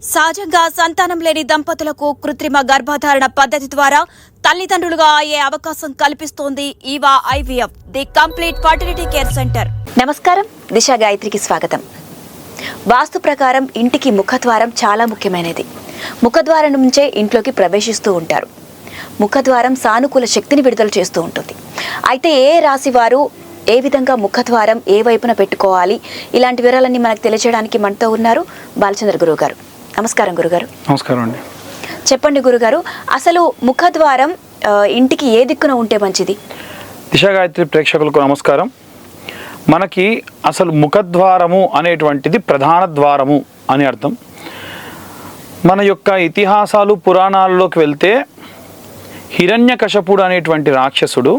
సహజంగా సంతానం లేని దంపతులకు కృత్రిమ గర్భధారణ పద్ధతి ద్వారా తల్లిదండ్రులుగా అయ్యే అవకాశం కల్పిస్తోంది Eva IVF, the complete fertility care centre. నమస్కారం, దిశ గాయత్రికి స్వాగతం. వాస్తు ప్రకారం ఇంటికి ముఖద్వారం చాలా ముఖ్యమైనది. ముఖద్వారం నుంచే ఇంట్లోకి ప్రవేశిస్తూ ఉంటారు. ముఖద్వారం సానుకూల శక్తిని విడుదల చేస్తూ ఉంటుంది. అయితే ఏ రాశి వారు ఏ విధంగా ముఖద్వారం ఏ వైపున పెట్టుకోవాలి, ఇలాంటి వివరాలన్నీ మనకు తెలియజేయడానికి మనతో ఉన్నారు బాలచంద్ర గురువు గారు. నమస్కారం గురుగారు. నమస్కారం అండి. చెప్పండి గురుగారు, అసలు ముఖద్వారం ఇంటికి ఏ దిక్కున ఉంటే మంచిది? దిశ గాయత్రి ప్రేక్షకులకు నమస్కారం. మనకి అసలు ముఖద్వారము అనేటువంటిది ప్రధాన ద్వారము అని అర్థం. మన యొక్క ఇతిహాసాలు పురాణాల్లోకి వెళ్తే హిరణ్యకశపుడు అనేటువంటి రాక్షసుడు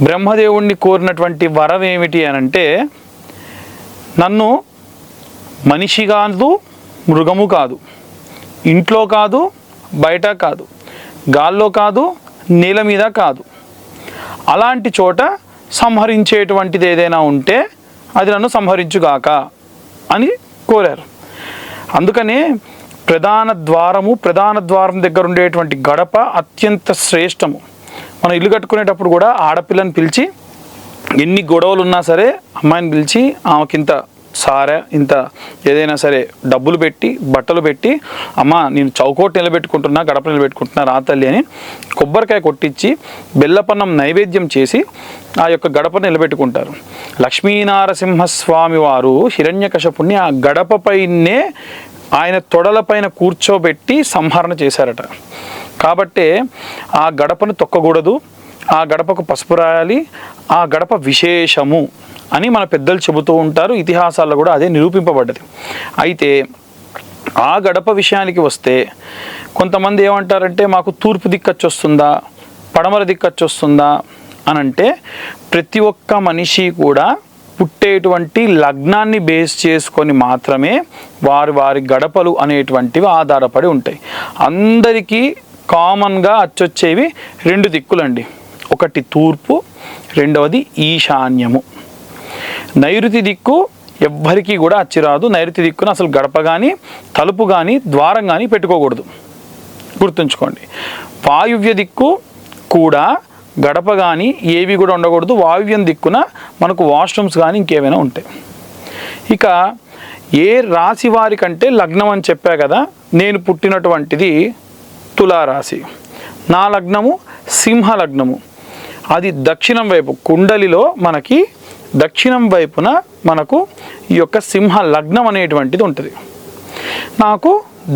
బ్రహ్మదేవుణ్ణి కోరినటువంటి వరం ఏమిటి అనంటే, నన్ను మనిషి కాదు, మృగము కాదు, ఇంట్లో కాదు, బయట కాదు, గాల్లో కాదు, నేల మీద కాదు, అలాంటి చోట సంహరించేటువంటిది ఏదైనా ఉంటే అది నన్ను సంహరించుగాక అని కోరారు. అందుకనే ప్రధాన ద్వారం దగ్గర ఉండేటువంటి గడప అత్యంత శ్రేష్టము. మనం ఇల్లు కట్టుకునేటప్పుడు కూడా ఆడపిల్లని పిలిచి, ఎన్ని గొడవలు ఉన్నా సరే అమ్మాయిని పిలిచి ఆమెకింత సారా ఇంత ఏదైనా సరే డబ్బులు పెట్టి బట్టలు పెట్టి, అమ్మ నేను చౌకోటి నిలబెట్టుకుంటున్నా, గడప నిలబెట్టుకుంటున్నా రా తల్లి అని కొబ్బరికాయ కొట్టించి బెల్లపన్నం నైవేద్యం చేసి ఆ యొక్క గడప నిలబెట్టుకుంటారు. లక్ష్మీనారసింహస్వామి వారు హిరణ్యకశపుణ్ణి ఆ గడపపైనే ఆయన తొడలపైన కూర్చోబెట్టి సంహరణ చేశారట. కాబట్టే ఆ గడపను తొక్కకూడదు, ఆ గడపకు పసుపు రాయాలి, ఆ గడప విశేషము అని మన పెద్దలు చెబుతూ ఉంటారు. ఇతిహాసాల్లో కూడా అదే నిరూపింపబడ్డది. అయితే ఆ గడప విషయానికి వస్తే కొంతమంది ఏమంటారంటే, మాకు తూర్పు దిక్కచ్చు వస్తుందా, పడమర దిక్కచ్చు వస్తుందా అని అంటే, ప్రతి ఒక్క మనిషి కూడా పుట్టేటువంటి లగ్నాన్ని బేస్ చేసుకొని మాత్రమే వారి గడపలు అనేటువంటివి ఆధారపడి ఉంటాయి. అందరికీ కామన్గా అచ్చొచ్చేవి రెండు దిక్కులండి. ఒకటి తూర్పు, రెండవది ఈశాన్యము. నైరుతి దిక్కు ఎవ్వరికీ కూడా అచ్చిరాదు. నైరుతి దిక్కున అసలు గడప కానీ, తలుపు కానీ, ద్వారం కానీ పెట్టుకోకూడదు, గుర్తుంచుకోండి. వాయువ్య దిక్కు కూడా గడప కానీ ఏవి కూడా ఉండకూడదు. వాయువ్యం దిక్కున మనకు వాష్రూమ్స్ కానీ ఇంకేమైనా ఉంటాయి. ఇక ఏ రాశి వారికంటే లగ్నం అని చెప్పా కదా, నేను పుట్టినటువంటిది తులారాశి, నా లగ్నము సింహ లగ్నము. అది దక్షిణం వైపు కుండలిలో మనకి దక్షిణం వైపున మనకు ఈ యొక్క సింహ లగ్నం అనేటువంటిది ఉంటుంది. నాకు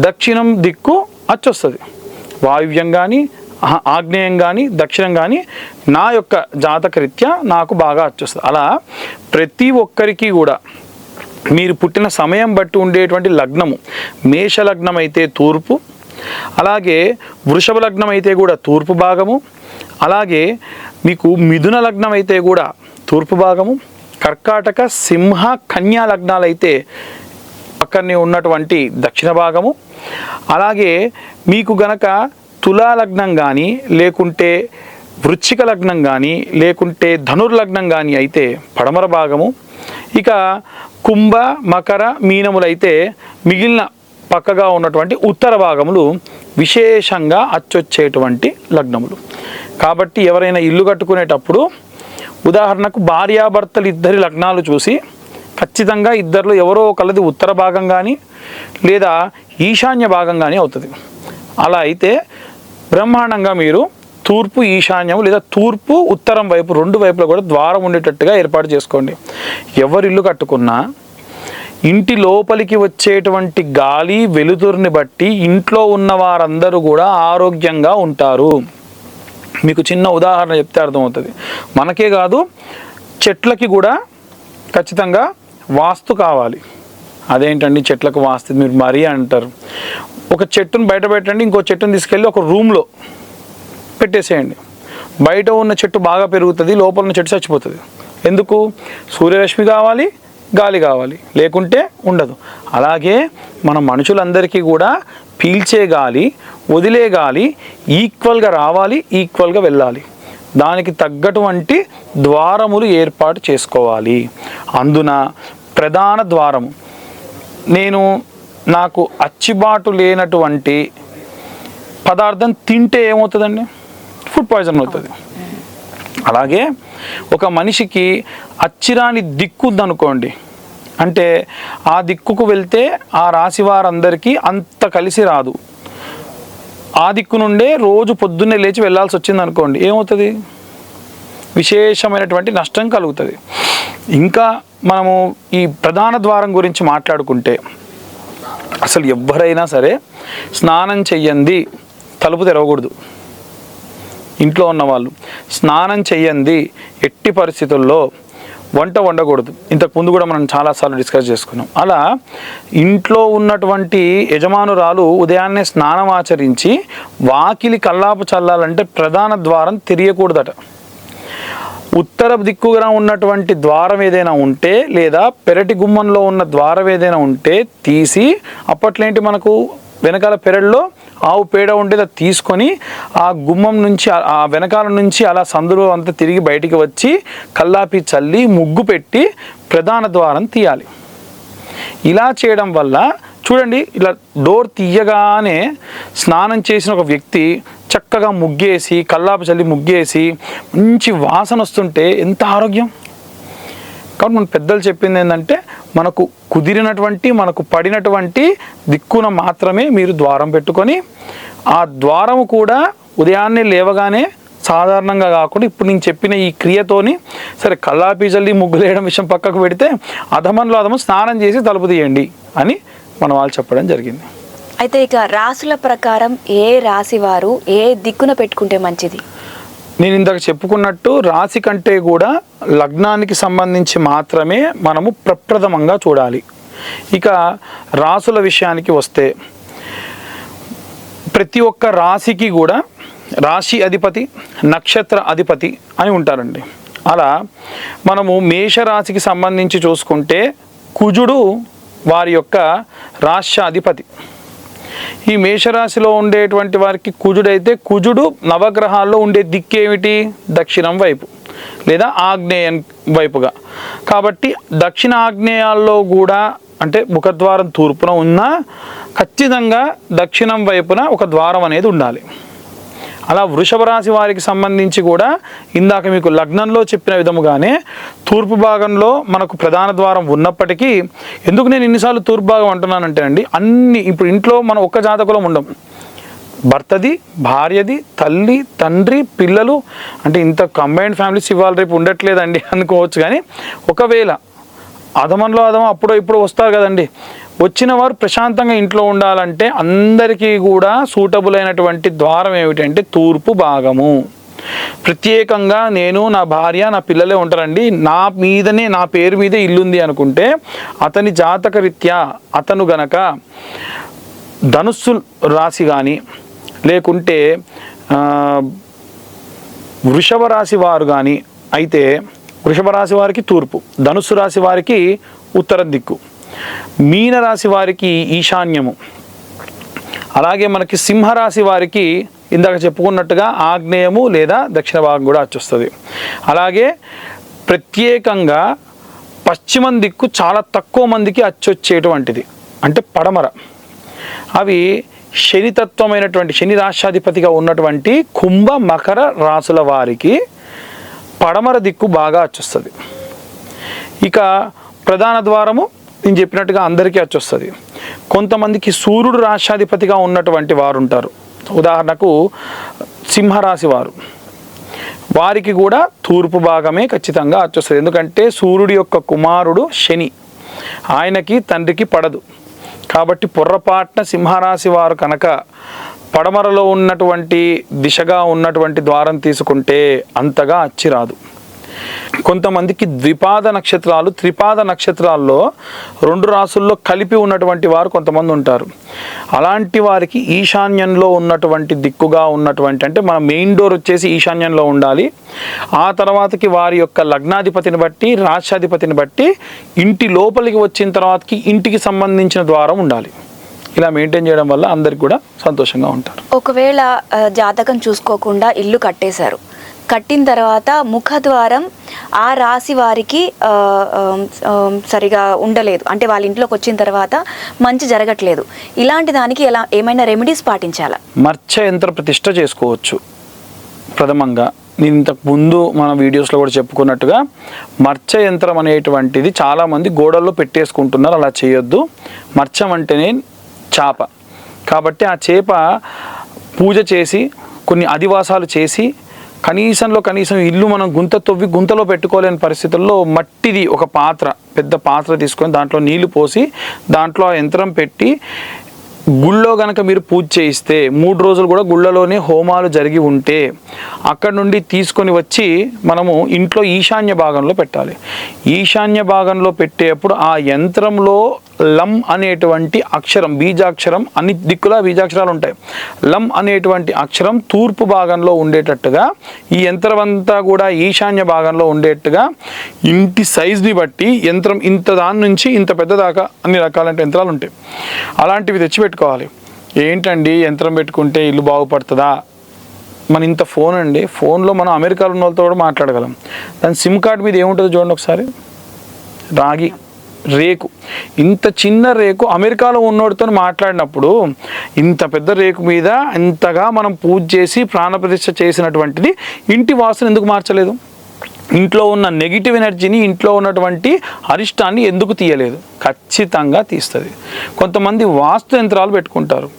దక్షిణం దిక్కు అచ్చొస్తుంది. వాయువ్యం కానీ, ఆగ్నేయం కానీ, దక్షిణం కానీ నా యొక్క జాతకరీత్యా నాకు బాగా అచ్చొస్తుంది. అలా ప్రతి ఒక్కరికి కూడా మీరు పుట్టిన సమయం బట్టి ఉండేటువంటి లగ్నము, మేష లగ్నం అయితే తూర్పు, అలాగే వృషభ లగ్నం అయితే కూడా తూర్పు భాగము, అలాగే మీకు మిథున లగ్నం అయితే కూడా తూర్పు భాగము, కర్కాటక సింహ కన్యా లగ్నాలైతే పక్కనే ఉన్నటువంటి దక్షిణ భాగము, అలాగే మీకు గనక తులా లగ్నం కానీ, లేకుంటే వృశ్చిక లగ్నం కానీ, లేకుంటే ధనుర్లగ్నం కానీ అయితే పడమర భాగము, ఇక కుంభ మకర మీనములైతే మిగిలిన పక్కగా ఉన్నటువంటి ఉత్తర భాగములు విశేషంగా అచ్చొచ్చేటువంటి లగ్నములు. కాబట్టి ఎవరైనా ఇల్లు కట్టుకునేటప్పుడు ఉదాహరణకు భార్యాభర్తలు ఇద్దరి లగ్నాలు చూసి ఖచ్చితంగా ఇద్దరిలో ఎవరో ఒకళ్ళది ఉత్తర భాగం కానీ లేదా ఈశాన్య భాగం కానీ అవుతుంది. అలా అయితే బ్రహ్మాండంగా మీరు తూర్పు ఈశాన్యము లేదా తూర్పు ఉత్తరం వైపు రెండు వైపులో కూడా ద్వారం ఉండేటట్టుగా ఏర్పాటు చేసుకోండి. ఎవరు ఇల్లు కట్టుకున్నా ఇంటి లోపలికి వచ్చేటువంటి గాలి వెలుతురుని బట్టి ఇంట్లో ఉన్న వారందరూ కూడా ఆరోగ్యంగా ఉంటారు. మీకు చిన్న ఉదాహరణ చెప్తే అర్థమవుతుంది. మనకే కాదు, చెట్లకి కూడా ఖచ్చితంగా వాస్తు కావాలి. అదేంటండి చెట్లకు వాస్తు మీరు మరీ అంటారు. ఒక చెట్టును బయట పెట్టండి, ఇంకో చెట్టును తీసుకెళ్ళి ఒక రూమ్లో పెట్టేసేయండి. బయట ఉన్న చెట్టు బాగా పెరుగుతుంది, లోపల ఉన్న చెట్టు చచ్చిపోతుంది. ఎందుకు? సూర్యరశ్మి కావాలి, గాలి కావాలి, లేకుంటే ఉండదు. అలాగే మన మనుషులందరికీ కూడా పీల్చే గాలి, వదిలే గాలి ఈక్వల్గా రావాలి, ఈక్వల్గా వెళ్ళాలి. దానికి తగ్గటువంటి ద్వారములు ఏర్పాటు చేసుకోవాలి. అందున ప్రధాన ద్వారము, నేను నాకు అచ్చిబాటు లేనటువంటి పదార్థం తింటే ఏమవుతుందండి? ఫుడ్ పాయిజన్ అవుతుంది. అలాగే ఒక మనిషికి అచ్చిరాని దిక్కు ఉందనుకోండి, అంటే ఆ దిక్కుకు వెళ్తే ఆ రాశి వారందరికీ అంత కలిసి రాదు. ఆ దిక్కు నుండే రోజు పొద్దున్నే లేచి వెళ్ళాల్సి వచ్చింది అనుకోండి, ఏమవుతుంది? విశేషమైనటువంటి నష్టం కలుగుతుంది. ఇంకా మనము ఈ ప్రధాన ద్వారం గురించి మాట్లాడుకుంటే, అసలు ఎవరైనా సరే స్నానం చెయ్యంది తలుపు తెరవకూడదు. ఇంట్లో ఉన్నవాళ్ళు స్నానం చెయ్యంది ఎట్టి పరిస్థితుల్లో వంట వండకూడదు. ఇంతకుముందు కూడా మనం చాలాసార్లు డిస్కస్ చేసుకున్నాం. అలా ఇంట్లో ఉన్నటువంటి యజమానురాలు ఉదయాన్నే స్నానం ఆచరించి వాకిలి కల్లాపు చల్లాలంటే ప్రధాన ద్వారం తెరియకూడదట. ఉత్తర దిక్కుగా ఉన్నటువంటి ద్వారం ఏదైనా ఉంటే, లేదా పెరటి గుమ్మంలో ఉన్న ద్వారం ఏదైనా ఉంటే తీసి, అప్పట్లేంటి మనకు వెనకాల పెరట్లో ఆవు పేడ ఉండేది, అది తీసుకొని ఆ గుమ్మం నుంచి ఆ వెనకాల నుంచి అలా సందులో అంతా తిరిగి బయటికి వచ్చి కల్లాపి చల్లి ముగ్గు పెట్టి ప్రధాన ద్వారం తీయాలి. ఇలా చేయడం వల్ల చూడండి, ఇలా డోర్ తీయగానే స్నానం చేసిన ఒక వ్యక్తి చక్కగా ముగ్గేసి కల్లాపి చల్లి ముగ్గేసి మంచి వాసన వస్తుంటే ఎంత ఆరోగ్యం. కాబట్టి మన పెద్దలు చెప్పింది ఏంటంటే, మనకు కుదిరినటువంటి మనకు పడినటువంటి దిక్కున మాత్రమే మీరు ద్వారం పెట్టుకొని, ఆ ద్వారము కూడా ఉదయాన్నే లేవగానే సాధారణంగా కాకుండా ఇప్పుడు నేను చెప్పిన ఈ క్రియతోని, సరే కల్లాపి చల్లి ముగ్గులు వేయడం విషయం పక్కకు పెడితే అధమంలో అధమం స్నానం చేసి తలుపు తీయండి అని మన వాళ్ళు చెప్పడం జరిగింది. అయితే ఇక రాసుల ప్రకారం ఏ రాశి వారు ఏ దిక్కున పెట్టుకుంటే మంచిది? నేను ఇందాక చెప్పుకున్నట్టు రాశి కంటే కూడా లగ్నానికి సంబంధించి మాత్రమే మనము ప్రప్రథమంగా చూడాలి. ఇక రాసుల విషయానికి వస్తే, ప్రతి ఒక్క రాశికి కూడా రాశి అధిపతి, నక్షత్ర అధిపతి అని ఉంటారండి. అలా మనము మేషరాశికి సంబంధించి చూసుకుంటే కుజుడు వారి యొక్క రాష్ట్రాధిపతి. ఈ మేషరాశిలో ఉండేటువంటి వారికి కుజుడైతే, కుజుడు నవగ్రహాల్లో ఉండే దిక్కేమిటి? దక్షిణం వైపు లేదా ఆగ్నేయం వైపుగా. కాబట్టి దక్షిణ ఆగ్నేయాల్లో కూడా, అంటే ముఖద్వారం తూర్పున ఉన్నా ఖచ్చితంగా దక్షిణం వైపున ఒక ద్వారం అనేది ఉండాలి. అలా వృషభ రాశి వారికి సంబంధించి కూడా ఇందాక మీకు లగ్నంలో చెప్పిన విధముగానే తూర్పు భాగంలో మనకు ప్రధాన ద్వారం ఉన్నప్పటికీ, ఎందుకు నేను ఇన్నిసార్లు తూర్పు భాగం అంటున్నానంటే అండి, అన్ని ఇప్పుడు ఇంట్లో మనం ఒక్క జాతకులం ఉండం, భర్తది, భార్యది, తల్లి, తండ్రి, పిల్లలు, అంటే ఇంత కంబైన్డ్ ఫ్యామిలీస్ ఇవాళ రేపు ఉండట్లేదండి అనుకోవచ్చు. కానీ ఒకవేళ అధమంలో అధమం అప్పుడో ఇప్పుడు వస్తారు కదండి, వచ్చిన వారు ప్రశాంతంగా ఇంట్లో ఉండాలంటే అందరికీ కూడా సూటబుల్ అయినటువంటి ద్వారం ఏమిటంటే తూర్పు భాగము. ప్రత్యేకంగా నేను, నా భార్య, నా పిల్లలే ఉంటారండి, నా మీదనే, నా పేరు మీదే ఇల్లుంది అనుకుంటే అతని జాతక రీత్యా అతను గనక ధనుస్సు రాశి కానీ లేకుంటే వృషభ రాశి వారు కానీ అయితే, వృషభ రాశి వారికి తూర్పు, ధనుస్సు రాశి వారికి ఉత్తర దిక్కు, మీనరాశి వారికి ఈశాన్యము, అలాగే మనకి సింహరాశి వారికి ఇందాక చెప్పుకున్నట్టుగా ఆగ్నేయము లేదా దక్షిణ భాగం కూడా వచ్చేస్తుంది. అలాగే ప్రత్యేకంగా పశ్చిమం దిక్కు చాలా తక్కువ మందికి అచ్చొచ్చేటువంటిది అంటే పడమర. అవి శనితత్వమైనటువంటి శని రాష్ట్రాధిపతిగా ఉన్నటువంటి కుంభ మకర రాశుల వారికి పడమర దిక్కు బాగా వచ్చేస్తుంది. ఇక ప్రధాన ద్వారము నేను చెప్పినట్టుగా అందరికీ వచ్చేస్తుంది. కొంతమందికి సూర్యుడు రాష్ట్రాధిపతిగా ఉన్నటువంటి వారు ఉంటారు, ఉదాహరణకు సింహరాశి వారు, వారికి కూడా తూర్పు భాగమే ఖచ్చితంగా వచ్చేస్తుంది. ఎందుకంటే సూర్యుడి యొక్క కుమారుడు శని, ఆయనకి తండ్రికి పడదు. కాబట్టి పొర్రపాటున సింహరాశి వారు కనుక పడమరలో ఉన్నటువంటి దిశగా ఉన్నటువంటి ద్వారం తీసుకుంటే అంతగా అచ్చిరాదు. కొంతమందికి ద్విపాద నక్షత్రాలు, త్రిపాద నక్షత్రాల్లో రెండు రాసుల్లో కలిపి ఉన్నటువంటి వారు కొంతమంది ఉంటారు. అలాంటి వారికి ఈశాన్యంలో ఉన్నటువంటి దిక్కుగా ఉన్నటువంటి, అంటే మన మెయిన్ డోర్ వచ్చేసి ఈశాన్యంలో ఉండాలి. ఆ తర్వాతకి వారి యొక్క లగ్నాధిపతిని బట్టి, రాష్ట్రాధిపతిని బట్టి ఇంటి లోపలికి వచ్చిన తర్వాతకి ఇంటికి సంబంధించిన ద్వారం ఉండాలి. ఇలా మెయింటైన్ చేయడం వల్ల అందరికి కూడా సంతోషంగా ఉంటారు. ఒకవేళ జాతకం చూసుకోకుండా ఇల్లు కట్టేశారు, కట్టిన తర్వాత ముఖద్వారం ఆ రాశి వారికి సరిగా ఉండలేదు, అంటే వాళ్ళ ఇంట్లోకి వచ్చిన తర్వాత మంచి జరగట్లేదు, ఇలాంటి దానికి ఏమైనా రెమెడీస్ పాటించాలా? మర్చ యంత్ర ప్రతిష్ఠ చేసుకోవచ్చు. ప్రథమంగా నేను ఇంతకు ముందు మన వీడియోస్లో కూడా చెప్పుకున్నట్టుగా మర్చ యంత్రం అనేటువంటిది చాలామంది గోడల్లో పెట్టేసుకుంటున్నారు. అలా చేయొద్దు. మర్చం అంటేనే చేప కాబట్టి ఆ చేప పూజ చేసి కొన్ని అధివాసాలు చేసి కనీసం ఇల్లు మనం గుంత తవ్వి గుంతలో పెట్టుకోలేని పరిస్థితుల్లో మట్టిది ఒక పాత్ర, పెద్ద పాత్ర తీసుకొని దాంట్లో నీళ్లు పోసి దాంట్లో ఆ యంత్రం పెట్టి గుళ్ళో కనుక మీరు పూజ చేయిస్తే 3 రోజులు కూడా గుళ్ళలోనే హోమాలు జరిగి ఉంటే అక్కడ నుండి తీసుకొని వచ్చి మనము ఇంట్లో ఈశాన్య భాగంలో పెట్టాలి. ఈశాన్య భాగంలో పెట్టేప్పుడు ఆ యంత్రంలో లం అనేటువంటి అక్షరం, బీజాక్షరం, అన్ని దిక్కులా బీజాక్షరాలు ఉంటాయి. లం అనేటువంటి అక్షరం తూర్పు భాగంలో ఉండేటట్టుగా ఈ యంత్రం అంతా కూడా ఈశాన్య భాగంలో ఉండేట్టుగా ఇంటి సైజ్ని బట్టి యంత్రం ఇంత దాని నుంచి ఇంత పెద్ద దాకా అన్ని రకాల యంత్రాలు ఉంటాయి. అలాంటివి తెచ్చిపెట్టుకోవాలి. ఏంటండి యంత్రం పెట్టుకుంటే ఇల్లు బాగుపడుతుందా? మన ఇంత ఫోన్ అండి, ఫోన్లో మనం అమెరికాలో ఉన్న వాళ్ళతో కూడా మాట్లాడగలం. దాని సిమ్ కార్డ్ మీద ఏముంటుందో చూడండి ఒకసారి. రాగి రేకు, ఇంత చిన్న రేకు అమెరికాలో ఉన్నోడితో మాట్లాడినప్పుడు ఇంత పెద్ద రేకు మీద ఇంతగా మనం పూజ చేసి ప్రాణప్రతిష్ఠ చేసినటువంటిది ఇంటి వాస్తుని ఎందుకు మార్చలేదు? ఇంట్లో ఉన్న నెగిటివ్ ఎనర్జీని, ఇంట్లో ఉన్నటువంటి అరిష్టాన్ని ఎందుకు తీయలేదు? ఖచ్చితంగా తీస్తుంది. కొంతమంది వాస్తు యంత్రాలు పెట్టుకుంటారు.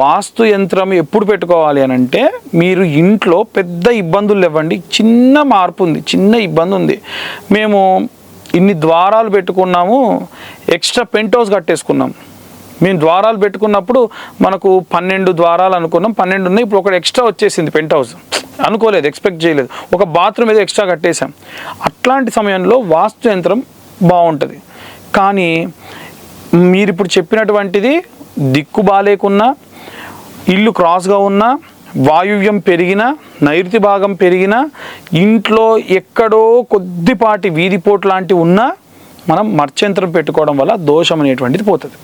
వాస్తు యంత్రం ఎప్పుడు పెట్టుకోవాలి అని అంటే మీరు ఇంట్లో పెద్ద ఇబ్బందులు ఇవ్వండి, చిన్న మార్పు ఉంది, చిన్న ఇబ్బంది ఉంది, మేము ఇన్ని ద్వారాలు పెట్టుకున్నాము, ఎక్స్ట్రా పెంట్ హౌస్ కట్టేసుకున్నాం. మేము ద్వారాలు పెట్టుకున్నప్పుడు మనకు 12 ద్వారాలు అనుకున్నాం, 12 ఉన్నాయి, ఇప్పుడు ఒకటి ఎక్స్ట్రా వచ్చేసింది పెంట్ హౌస్. అనుకోలేదు, ఎక్స్పెక్ట్ చేయలేదు, ఒక బాత్రూమ్ ఏదో ఎక్స్ట్రా కట్టేసాం. అట్లాంటి సమయంలో వాస్తు యంత్రం బాగుంటుంది. కానీ మీరు ఇప్పుడు చెప్పినటువంటిది దిక్కు బాలేకున్నా, ఇల్లు క్రాస్గా ఉన్నా, వాయువ్యం పెరిగినా, నైరుతి భాగం పెరిగినా, ఇంట్లో ఎక్కడో కొద్దిపాటి వీధిపోటు లాంటివి ఉన్నా మనం మర్చయంత్రం పెట్టుకోవడం వల్ల దోషం అనేటువంటిది పోతుంది.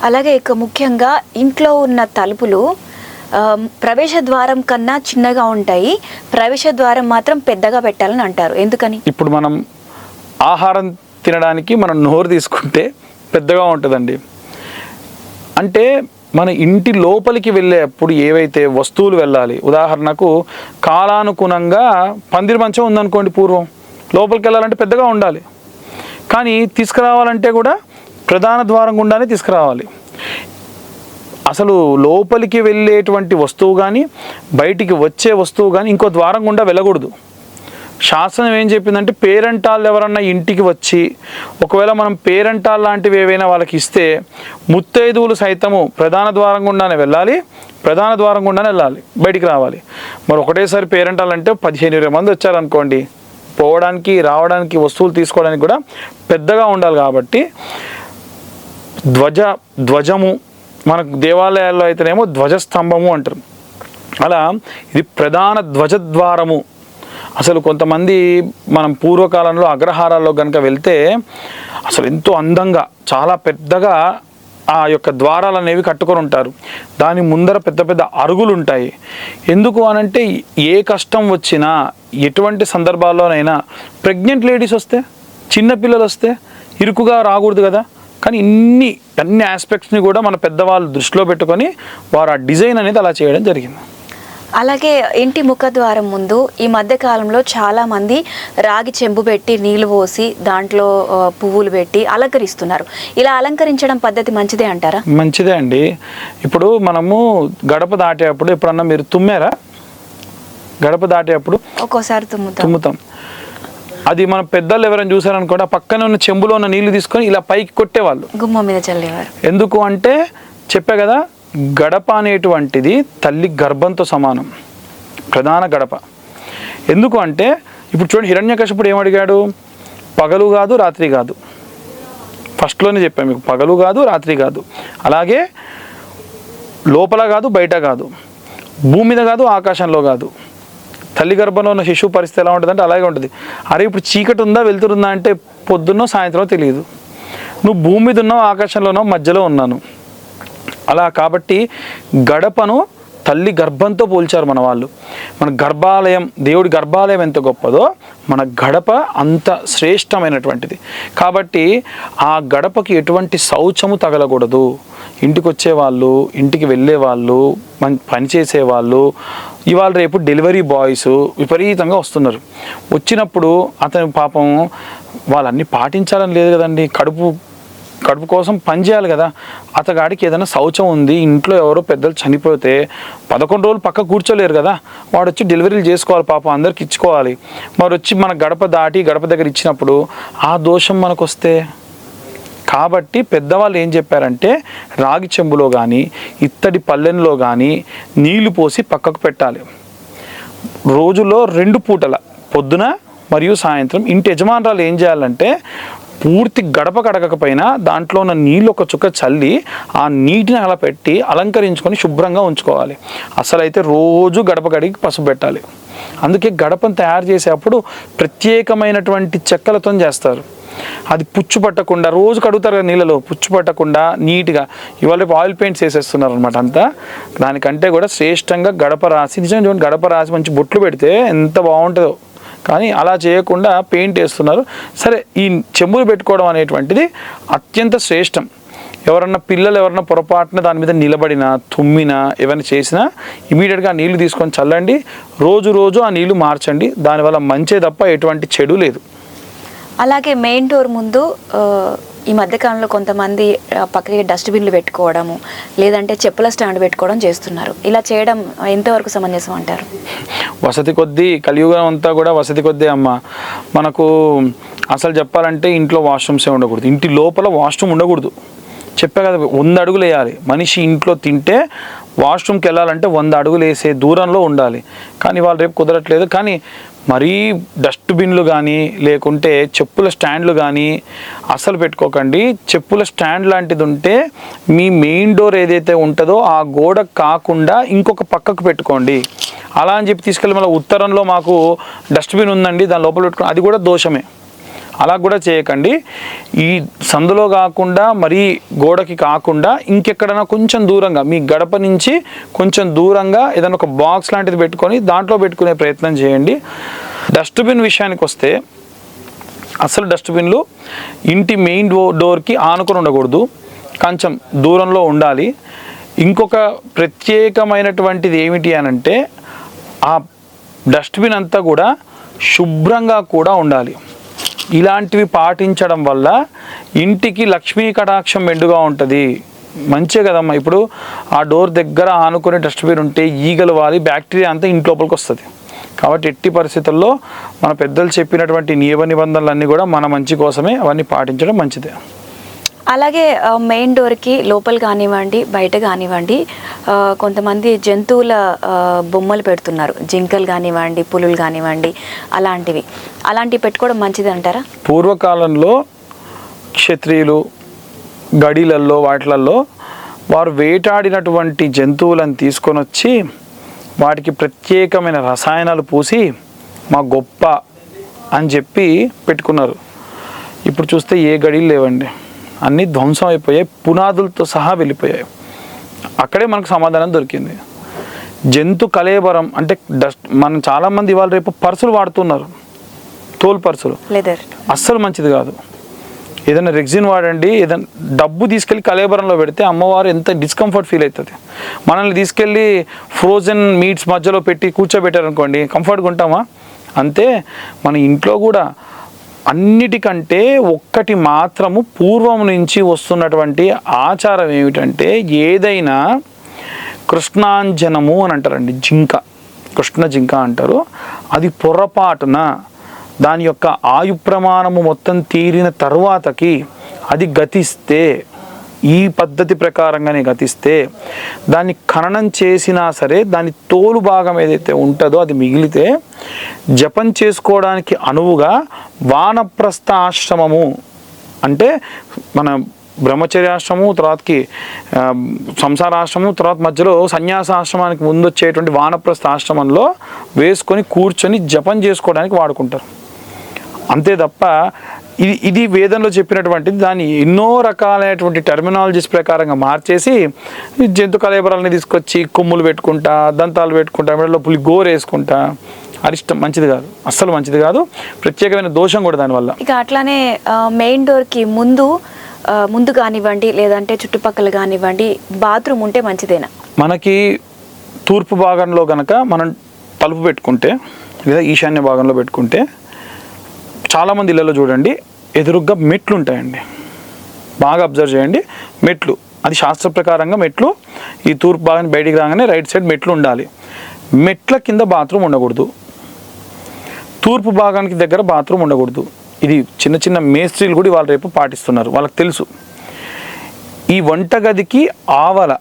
అలాగే ఇక ముఖ్యంగా ఇంట్లో ఉన్న తలుపులు ప్రవేశ ద్వారం కన్నా చిన్నగా ఉంటాయి, ప్రవేశ ద్వారం మాత్రం పెద్దగా పెట్టాలని అంటారు. ఎందుకని? ఇప్పుడు మనం ఆహారం తినడానికి మనం నోరు తీసుకుంటే పెద్దగా ఉంటుందండి. అంటే మన ఇంటి లోపలికి వెళ్ళేప్పుడు ఏవైతే వస్తువులు వెళ్ళాలి, ఉదాహరణకు కాలానుగుణంగా పందిరి మంచం ఉందనుకోండి, పూర్వం లోపలికి వెళ్ళాలంటే పెద్దగా ఉండాలి, కానీ తీసుకురావాలంటే కూడా ప్రధాన ద్వారం గుండానే తీసుకురావాలి. అసలు లోపలికి వెళ్ళేటువంటి వస్తువు కానీ బయటికి వచ్చే వస్తువు కానీ ఇంకో ద్వారం గుండా వెళ్ళకూడదు. శాస్త్రం ఏం చెప్పిందంటే పేరెంటాళ్ళు ఎవరన్నా ఇంటికి వచ్చి ఒకవేళ మనం పేరెంటాల్ లాంటివి ఏవైనా వాళ్ళకి ఇస్తే ముత్తైదువులు సైతము ప్రధాన ద్వారం గుండానే వెళ్ళాలి, ప్రధాన ద్వారం గుండానే వెళ్ళాలి, బయటికి రావాలి. మరి ఒకటేసారి పేరెంటాల్ అంటే 15-20 మంది వచ్చారనుకోండి, పోవడానికి రావడానికి వస్తువులు తీసుకోవడానికి కూడా పెద్దగా ఉండాలి. కాబట్టి ధ్వజము, మనకు దేవాలయాల్లో అయితేనేమో ధ్వజస్తంభము అంటారు, అలా ఇది ప్రధాన ధ్వజద్వారము. అసలు కొంతమంది మనం పూర్వకాలంలో అగ్రహారాల్లో కనుక వెళ్తే అసలు ఎంతో అందంగా చాలా పెద్దగా ఆ యొక్క ద్వారాలు అనేవి కట్టుకొని ఉంటారు. దాని ముందర పెద్ద పెద్ద అరుగులు ఉంటాయి. ఎందుకు అనంటే ఏ కష్టం వచ్చినా, ఎటువంటి సందర్భాల్లోనైనా, ప్రెగ్నెంట్ లేడీస్ వస్తే, చిన్నపిల్లలు వస్తే ఇరుకుగా రాకూడదు కదా. కానీ అన్ని ఆస్పెక్ట్స్ని కూడా మన పెద్దవాళ్ళు దృష్టిలో పెట్టుకొని వారు ఆ డిజైన్ అనేది అలా చేయడం జరిగింది. అలాగే ఇంటి ముఖద్వారం ముందు ఈ మధ్య కాలంలో చాలామంది రాగి చెంబు పెట్టి నీళ్లు పోసి దాంట్లో పువ్వులు పెట్టి అలంకరిస్తున్నారు. ఇలా అలంకరించడం పద్ధతి మంచిదే అంటారా? మంచిదే అండి. ఇప్పుడు మనము గడప దాటేటప్పుడు ఎప్పుడన్నా మీరు తుమ్మారా? గడప దాటేటప్పుడు ఒక్కోసారి తుమ్ముతాం. అది మన పెద్దలు ఎవరైనా చూసారనుకోండి, ఆ పక్కన ఉన్న చెంబులో ఉన్న నీళ్లు తీసుకొని ఇలా పైకి కొట్టేవాళ్ళు, గుమ్మం మీద చల్లేవారు. ఎందుకు అంటే చెప్పే కదా, గడప అనేటువంటిది తల్లి గర్భంతో సమానం, ప్రధాన గడప. ఎందుకు అంటే ఇప్పుడు చూడండి, హిరణ్యకశిపుడు ఏమడిగాడు? పగలు కాదు రాత్రి కాదు. ఫస్ట్లోనే చెప్పాను మీకు, పగలు కాదు రాత్రి కాదు, అలాగే లోపల కాదు బయట కాదు, భూమి మీద కాదు ఆకాశంలో కాదు. తల్లి గర్భంలో ఉన్న శిశువు పరిస్థితి ఎలా ఉంటుందంటే అలాగే ఉంటుంది. అరే ఇప్పుడు చీకటి ఉందా వెళ్తురుందా అంటే పొద్దున్నో సాయంత్రం తెలియదు. నువ్వు భూమి మీద ఉన్నావు, ఆకాశంలోనో, మధ్యలో ఉన్నాను. అలా కాబట్టి గడపను తల్లి గర్భంతో పోల్చారు మన వాళ్ళు. మన గర్భాలయం, దేవుడి గర్భాలయం ఎంత గొప్పదో మన గడప అంత శ్రేష్టమైనటువంటిది. కాబట్టి ఆ గడపకి ఎటువంటి శౌచము తగలకూడదు. ఇంటికి వచ్చేవాళ్ళు, ఇంటికి వెళ్ళేవాళ్ళు, పనిచేసేవాళ్ళు, ఇవాళ రేపు డెలివరీ బాయ్స్ విపరీతంగా వస్తున్నారు. వచ్చినప్పుడు అతని పాపం వాళ్ళన్నీ పాటించాలని లేదు కదండి. కడుపు కోసం పని చేయాలి కదా. అతగాడికి ఏదైనా శౌచం ఉంది, ఇంట్లో ఎవరో పెద్దలు చనిపోతే 11 రోజులు పక్క కూర్చోలేరు కదా. వాడు వచ్చి డెలివరీలు చేసుకోవాలి, పాపం అందరికి ఇచ్చుకోవాలి. మరి వచ్చి మన గడప దాటి గడప దగ్గర ఇచ్చినప్పుడు ఆ దోషం మనకు వస్తే, కాబట్టి పెద్దవాళ్ళు ఏం చెప్పారంటే రాగి చెంబులో కానీ ఇత్తడి పల్లెంలో కానీ నీళ్లు పోసి పక్కకు పెట్టాలి. రోజులో 2 పూటల, పొద్దున మరియు సాయంత్రం ఇంటి యజమానురాలు ఏం చేయాలంటే పూర్తి గడప కడగకపోయినా దాంట్లో ఉన్న నీళ్ళు ఒక చుక్క చల్లి ఆ నీటిని అలా పెట్టి అలంకరించుకొని శుభ్రంగా ఉంచుకోవాలి. అసలు అయితే రోజు గడప కడిగి పసుపు పెట్టాలి. అందుకే గడపను తయారు చేసేటప్పుడు ప్రత్యేకమైనటువంటి చెక్కలతో చేస్తారు. అది పుచ్చు పట్టకుండా, రోజు కడుగుతారు కదా నీళ్ళలో, పుచ్చు పట్టకుండా నీట్గా. ఇవాళ ఆయిల్ పెయింట్స్ వేసేస్తున్నారు అనమాట అంతా. దానికంటే కూడా శ్రేష్టంగా గడప రాసి, నిజంగా చూడండి, గడప రాసి మంచి బొట్లు పెడితే ఎంత బాగుంటుందో. కానీ అలా చేయకుండా పెయింట్ వేస్తున్నారు. సరే, ఈ చెంబులు పెట్టుకోవడం అనేటువంటిది అత్యంత శ్రేష్టం. పిల్లలు ఎవరన్నా పొరపాటున దాని మీద నిలబడినా, తుమ్మినా, ఏమైనా చేసినా ఇమీడియట్గా నీళ్లు తీసుకొని చల్లండి. రోజు ఆ నీళ్లు మార్చండి. దానివల్ల మంచే తప్ప ఎటువంటి చెడు లేదు. అలాగే మెయిన్ డోర్ ముందు ఈ మధ్యకాలంలో కొంతమంది పక్కకి డస్ట్బిన్లు పెట్టుకోవడము, లేదంటే చెప్పుల స్టాండ్ పెట్టుకోవడం చేస్తున్నారు. ఇలా చేయడం ఎంతవరకు సమంజసం అంటారు? వసతి కొద్దీ, కలియుగం అంతా కూడా వసతి కొద్దీ అమ్మ. మనకు అసలు చెప్పాలంటే ఇంట్లో వాష్రూమ్సే ఉండకూడదు, ఇంటి లోపల వాష్రూమ్ ఉండకూడదు. చెప్పా కదా, 100 అడుగులు వేయాలి. మనిషి ఇంట్లో తింటే వాష్రూమ్కి వెళ్ళాలంటే 100 అడుగులు వేసే దూరంలో ఉండాలి. కానీ వాళ్ళు రేపు కుదరట్లేదు. కానీ మరీ డస్ట్బిన్లు కానీ లేకుంటే చెప్పుల స్టాండ్లు కానీ అసలు పెట్టుకోకండి. చెప్పుల స్టాండ్ లాంటిది ఉంటే మీ మెయిన్ డోర్ ఏదైతే ఉంటుందో ఆ గోడ కాకుండా ఇంకొక పక్కకు పెట్టుకోండి. అలా అని చెప్పి తీసుకెళ్ళి మళ్ళీ ఉత్తరంలో మాకు డస్ట్బిన్ ఉందండి దాని లోపల పెట్టుకోండి, అది కూడా దోషమే. అలా కూడా చేయకండి. ఈ సందులో కాకుండా మరీ గోడకి కాకుండా ఇంకెక్కడైనా కొంచెం దూరంగా, మీ గడప నుంచి కొంచెం దూరంగా ఏదైనా ఒక బాక్స్ లాంటిది పెట్టుకొని దాంట్లో పెట్టుకునే ప్రయత్నం చేయండి. డస్ట్బిన్ విషయానికి వస్తే అసలు డస్ట్బిన్లు ఇంటి మెయిన్ డోర్కి ఆనుకొని ఉండకూడదు, కొంచెం దూరంలో ఉండాలి. ఇంకొక ప్రత్యేకమైనటువంటిది ఏమిటి అనంటే ఆ డస్ట్బిన్ అంతా కూడా శుభ్రంగా కూడా ఉండాలి. ఇలాంటివి పాటించడం వల్ల ఇంటికి లక్ష్మీ కటాక్షం మెండుగా ఉంటుంది. మంచిగా కదమ్మా. ఇప్పుడు ఆ డోర్ దగ్గర ఆనుకునే డస్ట్బిన్ ఉంటే ఈగలు వాలి బ్యాక్టీరియా అంతా ఇంటి లోపలికి వస్తుంది. కాబట్టి ఎట్టి పరిస్థితుల్లో మన పెద్దలు చెప్పినటువంటి నియమ నిబంధనలన్నీ కూడా మన మంచి కోసమే, అవన్నీ పాటించడం మంచిదే. అలాగే మెయిన్ డోర్కి లోపల కానివ్వండి, బయట కానివ్వండి, కొంతమంది జంతువుల బొమ్మలు పెడుతున్నారు. జింకలు కానివ్వండి, పులులు కానివ్వండి, అలాంటివి పెట్టుకోవడం మంచిది అంటారా? పూర్వకాలంలో క్షత్రియులు గడిలల్లో వాటిలల్లో వారు వేటాడినటువంటి జంతువులను తీసుకొని వచ్చి వాటికి ప్రత్యేకమైన రసాయనాలు పూసి మా గొప్ప అని చెప్పి పెట్టుకున్నారు. ఇప్పుడు చూస్తే ఏ గడిలు లేవండి, అన్నీ ధ్వంసం అయిపోయాయి, పునాదులతో సహా వెళ్ళిపోయాయి. అక్కడే మనకు సమాధానం దొరికింది. జంతు కళేబరం అంటే మనం చాలామంది ఇవాళ రేపు పర్సులు వాడుతున్నారు, తోలు పర్సులు. అస్సలు మంచిది కాదు. ఏదైనా రెగ్జిన్ వాడండి. ఏదైనా డబ్బు తీసుకెళ్ళి కళేబరంలో పెడితే అమ్మవారు ఎంత డిస్కంఫర్ట్ ఫీల్ అవుతుంది. మనల్ని తీసుకెళ్ళి ఫ్రోజన్ మీట్స్ మధ్యలో పెట్టి కూర్చోబెట్టారనుకోండి, కంఫర్ట్గా ఉంటామా? అంతే మన ఇంట్లో కూడా అన్నిటికంటే ఒక్కటి మాత్రము పూర్వం నుంచి వస్తున్నటువంటి ఆచారం ఏమిటంటే, ఏదైనా కృష్ణాంజనము అని అంటారండి, జింక, కృష్ణ జింక అంటారు. అది పొరపాటున దాని యొక్క ఆయు ప్రమాణము మొత్తం తీరిన తరువాతకి అది గతిస్తే, ఈ పద్ధతి ప్రకారంగానే గతిస్తే, దాన్ని ఖననం చేసినా సరే దాని తోలు భాగం ఏదైతే ఉంటుందో అది మిగిలితే జపం చేసుకోవడానికి అనువుగా వానప్రస్థ ఆశ్రమము అంటే మన బ్రహ్మచర్యాశ్రమము, తర్వాతకి సంసారాశ్రమం, తర్వాత మధ్యలో సన్యాసాశ్రమానికి ముందు వచ్చేటువంటి వానప్రస్థ ఆశ్రమంలో వేసుకొని కూర్చొని జపం చేసుకోవడానికి వాడుకుంటారు. అంతే తప్ప ఇది వేదంలో చెప్పినటువంటిది దాన్ని ఎన్నో రకాలైనటువంటి టెర్మినాలజీస్ ప్రకారంగా మార్చేసి జంతు కళేబరాలని తీసుకొచ్చి కొమ్ములు పెట్టుకుంటా, దంతాలు పెట్టుకుంటా, మెడలో పులి గోరు వేసుకుంటా, అరిష్టం మంచిది కాదు, అస్సలు మంచిది కాదు. ప్రత్యేకమైన దోషం కూడా దానివల్ల. ఇక అట్లానే మెయిన్ డోర్కి ముందు కానివ్వండి, లేదంటే చుట్టుపక్కల కానివ్వండి, బాత్రూమ్ ఉంటే మంచిదేనా? మనకి తూర్పు భాగంలో కనుక మనం తలుపు పెట్టుకుంటే లేదా ఈశాన్య భాగంలో పెట్టుకుంటే చాలామంది ఇళ్ళలో చూడండి ఎదురుగ్గా మెట్లు ఉంటాయండి. బాగా అబ్జర్వ్ చేయండి, మెట్లు, అది శాస్త్ర ప్రకారంగా మెట్లు ఈ తూర్పు భాగాన్ని బయటికి రాగానే రైట్ సైడ్ మెట్లు ఉండాలి. మెట్ల కింద బాత్రూమ్ ఉండకూడదు, తూర్పు భాగానికి దగ్గర బాత్రూమ్ ఉండకూడదు. ఇది చిన్న చిన్న మేస్త్రీలు కూడా వాళ్ళు రేపు పాటిస్తున్నారు, వాళ్ళకి తెలుసు. ఈ వంటగదికి ఆవల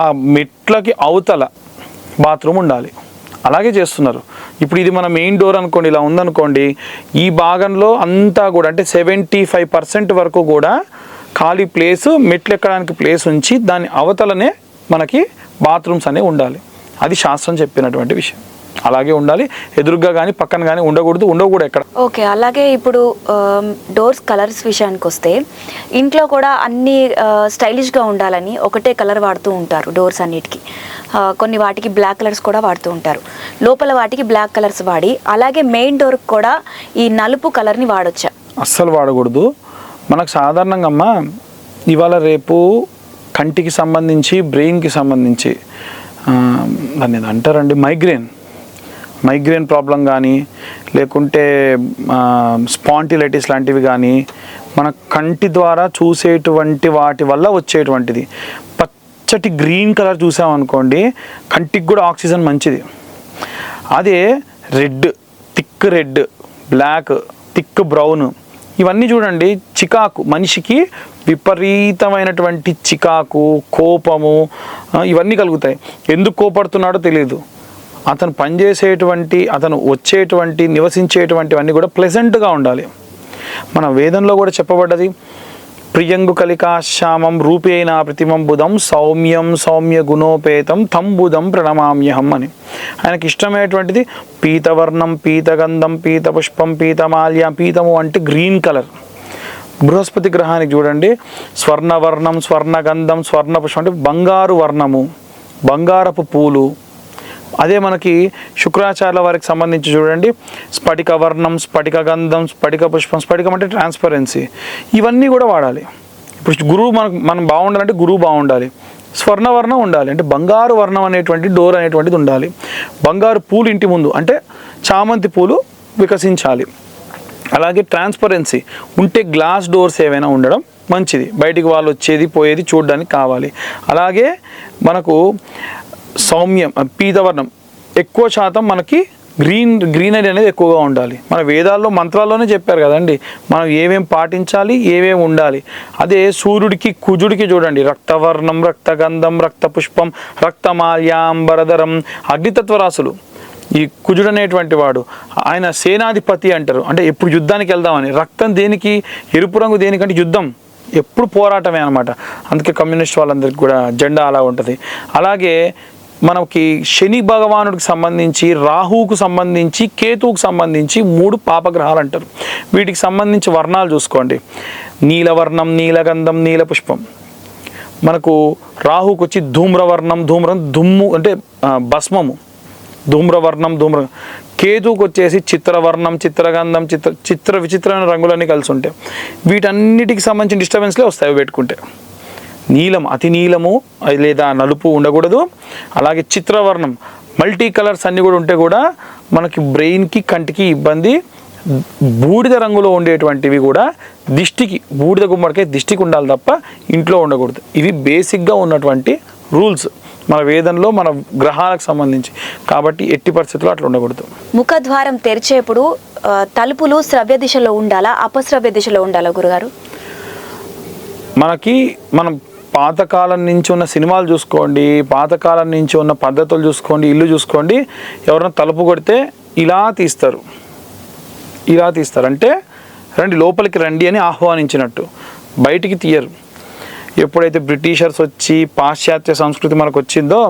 ఆ మెట్లకి అవతల బాత్రూమ్ ఉండాలి, అలాగే చేస్తున్నారు. ఇప్పుడు ఇది మన మెయిన్ డోర్ అనుకోండి, ఇలా ఉందనుకోండి, ఈ భాగంలో అంతా కూడా అంటే 75% వరకు కూడా ఖాళీ ప్లేస్, మెట్లు ఎక్కడానికి ప్లేస్ ఉంచి దాని అవతలనే మనకి బాత్రూమ్స్ అనేవి ఉండాలి. అది శాస్త్రం చెప్పినటువంటి విషయం, అలాగే ఉండాలి. ఎదురుగా కానీ పక్కన కానీ ఉండకూడదు, ఉండవు కూడా ఎక్కడ. ఓకే, అలాగే ఇప్పుడు డోర్స్ కలర్స్ విషయానికి వస్తే ఇంట్లో కూడా అన్ని స్టైలిష్గా ఉండాలని ఒకటే కలర్ వాడుతూ ఉంటారు డోర్స్ అన్నిటికీ. కొన్ని వాటికి బ్లాక్ కలర్స్ కూడా వాడుతూ ఉంటారు, లోపల వాటికి బ్లాక్ కలర్స్ వాడి, అలాగే మెయిన్ డోర్కి కూడా ఈ నలుపు కలర్ని వాడొచ్చా? అస్సలు వాడకూడదు. మనకు సాధారణంగా అమ్మ ఇవాళ రేపు కంటికి సంబంధించి, బ్రెయిన్కి సంబంధించి దాన్ని అంటారండి మైగ్రేన్ ప్రాబ్లం కానీ, లేకుంటే స్పాంటిలైటిస్ లాంటివి కానీ, మన కంటి ద్వారా చూసేటువంటి వాటి వల్ల వచ్చేటువంటిది. పచ్చటి గ్రీన్ కలర్ చూసామనుకోండి, కంటికి కూడా ఆక్సిజన్ మంచిది. అదే thick red, black, thick brown, ఇవన్నీ చూడండి చికాకు, మనిషికి విపరీతమైనటువంటి చికాకు, కోపము ఇవన్నీ కలుగుతాయి. ఎందుకు కోపడుతున్నాడో తెలియదు. అతను పనిచేసేటువంటి, అతను వచ్చేటువంటి, నివసించేటువంటివన్నీ కూడా ప్లెజెంట్గా ఉండాలి. మన వేదంలో కూడా చెప్పబడ్డది, ప్రియంగు కలికాశ్యామం రూపేణ ప్రతిమం బుధం సౌమ్యం సౌమ్య గుణోపేతం తం బుధం ప్రణమామ్యహం అని. ఆయనకి ఇష్టమైనటువంటిది పీతవర్ణం, పీతగంధం, పీతపుష్పం, పీతమాల్య. పీతము అంటే గ్రీన్ కలర్. బృహస్పతి గ్రహానికి చూడండి స్వర్ణవర్ణం, స్వర్ణగంధం, స్వర్ణపుష్పం అంటే బంగారు వర్ణము, బంగారపు పూలు. అదే మనకి శుక్రాచార్యుల వారికి సంబంధించి చూడండి స్ఫటిక వర్ణం, స్ఫటిక గంధం, స్ఫటిక పుష్పం. స్ఫటికం అంటే ట్రాన్స్పరెన్సీ. ఇవన్నీ కూడా వాడాలి. ఇప్పుడు గురువు మనం బాగుండాలంటే గురువు బాగుండాలి. స్వర్ణవర్ణం ఉండాలి అంటే బంగారు వర్ణం అనేటువంటి డోర్ అనేటువంటిది ఉండాలి. బంగారు పూలు ఇంటి ముందు అంటే చామంతి పూలు వికసించాలి. అలాగే ట్రాన్స్పరెన్సీ ఉంటే గ్లాస్ డోర్స్ ఏవైనా ఉండడం మంచిది, బయటికి వాళ్ళు వచ్చేది పోయేది చూడడానికి కావాలి. అలాగే మనకు సౌమ్యం, పీతవర్ణం ఎక్కువ శాతం మనకి గ్రీనరీ అనేది ఎక్కువగా ఉండాలి. మన వేదాల్లో మంత్రాల్లోనే చెప్పారు కదండి మనం ఏమేం పాటించాలి, ఏమేమి ఉండాలి. అదే సూర్యుడికి కుజుడికి చూడండి రక్తవర్ణం, రక్తగంధం, రక్తపుష్పం, రక్తమాల్యాంబరధరం, అగ్నితత్వ రాసులు. ఈ కుజుడు అనేటువంటి వాడు ఆయన సేనాధిపతి అంటారు, అంటే ఎప్పుడు యుద్ధానికి వెళ్దామని. రక్తం దేనికి, ఎరుపు రంగు దేనికంటే యుద్ధం, ఎప్పుడు పోరాటమే అనమాట. అందుకే కమ్యూనిస్ట్ వాళ్ళందరికీ కూడా జెండా అలా ఉంటుంది. అలాగే మనకి శని భగవానుడికి సంబంధించి, రాహువుకు సంబంధించి, కేతువుకు సంబంధించి 3 పాపగ్రహాలు అంటారు. వీటికి సంబంధించి వర్ణాలు చూసుకోండి, నీలవర్ణం, నీలగంధం, నీలపుష్పం. మనకు రాహువుకు వచ్చి ధూమ్రవర్ణం, దుమ్ము అంటే భస్మము, ధూమ్రవర్ణం, కేతువుకు వచ్చేసి చిత్రవర్ణం, చిత్రగంధం, విచిత్రమైన రంగులన్నీ కలిసి ఉంటాయి. వీటన్నిటికి సంబంధించిన డిస్టర్బెన్స్లే వస్తాయి పెట్టుకుంటే. నీలం, అతి నీలము లేదా నలుపు ఉండకూడదు. అలాగే చిత్రవర్ణం, మల్టీ కలర్స్ అన్నీ కూడా ఉంటే కూడా మనకి బ్రెయిన్కి, కంటికి ఇబ్బంది. బూడిద రంగులో ఉండేటువంటివి కూడా దిష్టికి, బూడిద గుమ్మడికాయ దిష్టికి ఉండాలి తప్ప ఇంట్లో ఉండకూడదు. ఇవి బేసిక్గా ఉన్నటువంటి రూల్స్ మన వేదంలో, మన గ్రహాలకు సంబంధించి. కాబట్టి ఎట్టి పరిస్థితుల్లో అట్లా ఉండకూడదు. ముఖద్వారం తెరిచేప్పుడు తలుపులు శ్రవ్య దిశలో ఉండాలా, అపశ్రవ్య దిశలో ఉండాలా గురుగారు? మనం పాతకాలం నుంచి ఉన్న సినిమాలు చూసుకోండి, పాతకాలం నుంచి ఉన్న పద్ధతులు చూసుకోండి, ఇల్లు చూసుకోండి. ఎవరైనా తలుపు కొడితే ఇలా తీస్తారు అంటే రండి లోపలికి రండి అని ఆహ్వానించినట్టు, బయటికి తీయరు. ఎప్పుడైతే బ్రిటిషర్స్ వచ్చి పాశ్చాత్య సంస్కృతి మనకు వచ్చిందో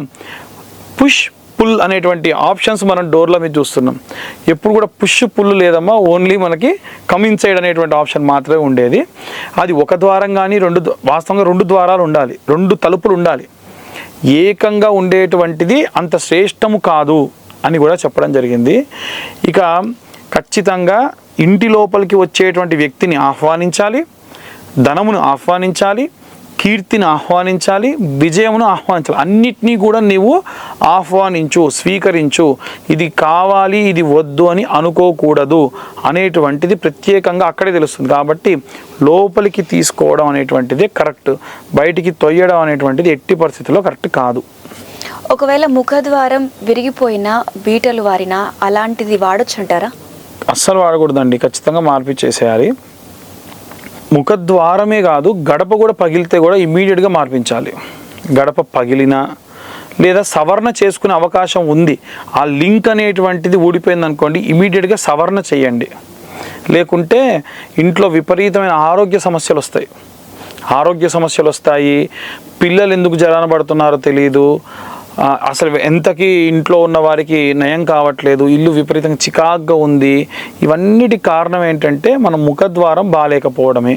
పుష్ పుల్ అనేటువంటి ఆప్షన్స్ మనం డోర్లో మీద చూస్తున్నాం. ఎప్పుడు కూడా పుష్ పుల్ లేదమ్మా, ఓన్లీ మనకి కమ్ ఇన్సైడ్ అనేటువంటి ఆప్షన్ మాత్రమే ఉండేది. అది ఒక ద్వారం కానీ వాస్తవంగా 2 ద్వారాలు ఉండాలి, 2 తలుపులు ఉండాలి. ఏకంగా ఉండేటువంటిది అంత శ్రేష్టము కాదు అని కూడా చెప్పడం జరిగింది. ఇక ఖచ్చితంగా ఇంటి లోపలికి వచ్చేటువంటి వ్యక్తిని ఆహ్వానించాలి, ధనమును ఆహ్వానించాలి, కీర్తిని ఆహ్వానించాలి, విజయమును ఆహ్వానించాలి. అన్నిటినీ కూడా నీవు ఆహ్వానించు, స్వీకరించు. ఇది కావాలి, ఇది వద్దు అని అనుకోకూడదు అనేటువంటిది ప్రత్యేకంగా అక్కడే తెలుస్తుంది. కాబట్టి లోపలికి తీసుకోవడం అనేటువంటిది కరెక్ట్, బయటికి తొయ్యడం అనేటువంటిది ఎట్టి పరిస్థితుల్లో కరెక్ట్ కాదు. ఒకవేళ ముఖద్వారం విరిగిపోయినా, బీటలు వారినా అలాంటిది వాడొచ్చు అంటారా? అస్సలు వాడకూడదండి, ఖచ్చితంగా మార్పిచ్చేసేయాలి. ముఖద్వారమే కాదు, గడప కూడా పగిలితే కూడా ఇమ్మీడియట్గా మార్పించాలి. గడప పగిలినా లేదా సవరణ చేసుకునే అవకాశం ఉంది, ఆ లింక్ అనేటువంటిది ఊడిపోయింది అనుకోండి, ఇమ్మీడియట్గా సవరణ చేయండి. లేకుంటే ఇంట్లో విపరీతమైన ఆరోగ్య సమస్యలు వస్తాయి. పిల్లలు ఎందుకు జరాన పడుతున్నారో తెలియదు, అసలు ఎంతకీ ఇంట్లో ఉన్న వారికి నయం కావట్లేదు, ఇల్లు విపరీతంగా చికాగ్గా ఉంది. ఇవన్నిటి కారణం ఏంటంటే మన ముఖద్వారం బాగాలేకపోవడమే.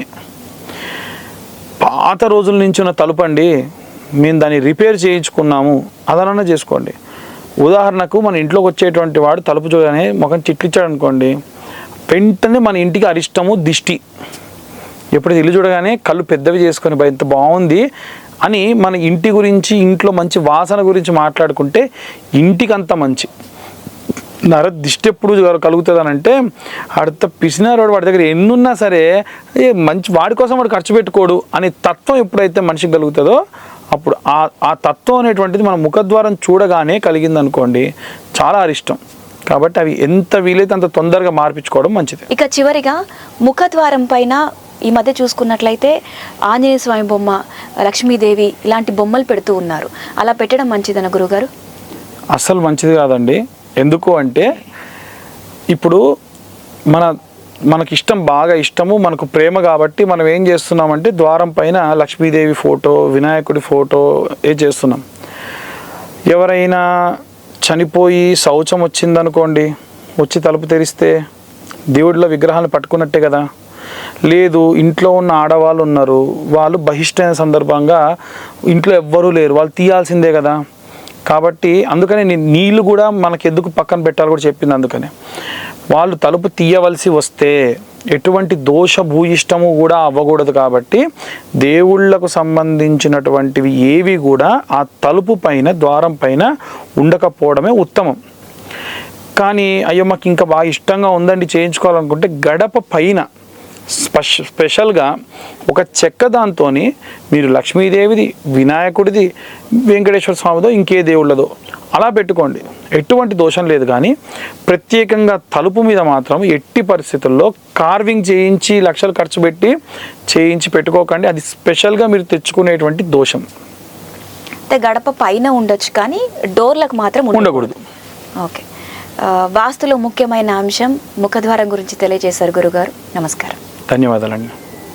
పాత రోజుల నుంచి ఉన్న తలుపండి, మేము దాన్ని రిపేర్ చేయించుకున్నాము, అదనన్నా చేసుకోండి. ఉదాహరణకు మన ఇంట్లోకి వచ్చేటువంటి వాడు తలుపు చూడగానే ముఖం చిట్లిచ్చాడు అనుకోండి, వెంటనే మన ఇంటికి అరిష్టము, దిష్టి. ఎప్పుడైతే ఇల్లు చూడగానే కళ్ళు పెద్దవి చేసుకొని ఇంత బాగుంది అని మన ఇంటి గురించి, ఇంట్లో మంచి వాసన గురించి మాట్లాడుకుంటే ఇంటికి అంత మంచి. దిష్టి ఎప్పుడు కలుగుతుంది అని అంటే, அடுத்த పిసినారోడు వాడి దగ్గర ఎన్నున్నా సరే మంచి వాడి కోసం వాడు ఖర్చు పెట్టుకోడు అనే తత్వం ఎప్పుడైతే మనిషికి కలుగుతుందో అప్పుడు ఆ తత్వం అనేటువంటిది మన ముఖద్వారం చూడగానే కలిగిందనుకోండి, చాలా అరిష్టం. కాబట్టి అవి ఎంత వీలైతే అంత తొందరగా మార్పించుకోవడం మంచిది. ఇక చివరిగా ముఖద్వారం పైన ఈ మధ్య చూసుకున్నట్లయితే ఆంజనేయ స్వామి బొమ్మ, లక్ష్మీదేవి ఇలాంటి బొమ్మలు పెడుతూ ఉన్నారు. అలా పెట్టడం మంచిదన్న గురుగారు? అస్సలు మంచిది కాదండి. ఎందుకు అంటే ఇప్పుడు మనకి ఇష్టం, బాగా ఇష్టము, మనకు ప్రేమ కాబట్టి మనం ఏం చేస్తున్నామంటే ద్వారం పైన లక్ష్మీదేవి ఫోటో, వినాయకుడి ఫోటో చేస్తున్నాం. ఎవరైనా చనిపోయి శౌచం వచ్చిందనుకోండి, వచ్చి తలుపు తెరిస్తే దేవుడిలో విగ్రహాలను పట్టుకున్నట్టే కదా. లేదు, ఇంట్లో ఉన్న ఆడవాళ్ళు ఉన్నారు, వాళ్ళు బహిష్టైన సందర్భంగా ఇంట్లో ఎవ్వరూ లేరు, వాళ్ళు తీయాల్సిందే కదా. కాబట్టి అందుకని నీళ్ళు కూడా మనకి ఎందుకు పక్కన పెట్టాలి కూడా చెప్పింది. అందుకని వాళ్ళు తలుపు తీయవలసి వస్తే ఎటువంటి దోష భూయిష్టము కూడా అవ్వకూడదు. కాబట్టి దేవుళ్లకు సంబంధించినటువంటివి ఏవి కూడా ఆ తలుపు పైన, ద్వారం పైన ఉండకపోవడమే ఉత్తమం. కానీ అయ్యో మాకు ఇంకా బాగా ఇష్టంగా ఉందండి చేయించుకోవాలనుకుంటే గడప పైన స్పెషల్గా ఒక చెక్క దాంతో మీరు లక్ష్మీదేవిది, వినాయకుడిది, వెంకటేశ్వర స్వామిదో ఇంకే దేవుళ్ళదో అలా పెట్టుకోండి, ఎటువంటి దోషం లేదు. కానీ ప్రత్యేకంగా తలుపు మీద మాత్రం ఎట్టి పరిస్థితుల్లో కార్వింగ్ చేయించి లక్షలు ఖర్చు పెట్టి చేయించి పెట్టుకోకండి. అది స్పెషల్గా మీరు తెచ్చుకునేటువంటి దోషం. అంటే గడప పైన ఉండొచ్చు కానీ డోర్లకు మాత్రం ఉండకూడదు. ఓకే, వాస్తులో ముఖ్యమైన అంశం ముఖద్వారం గురించి తెలియజేశారు గురుగారు. నమస్కారం. ధన్యవాదాలండి.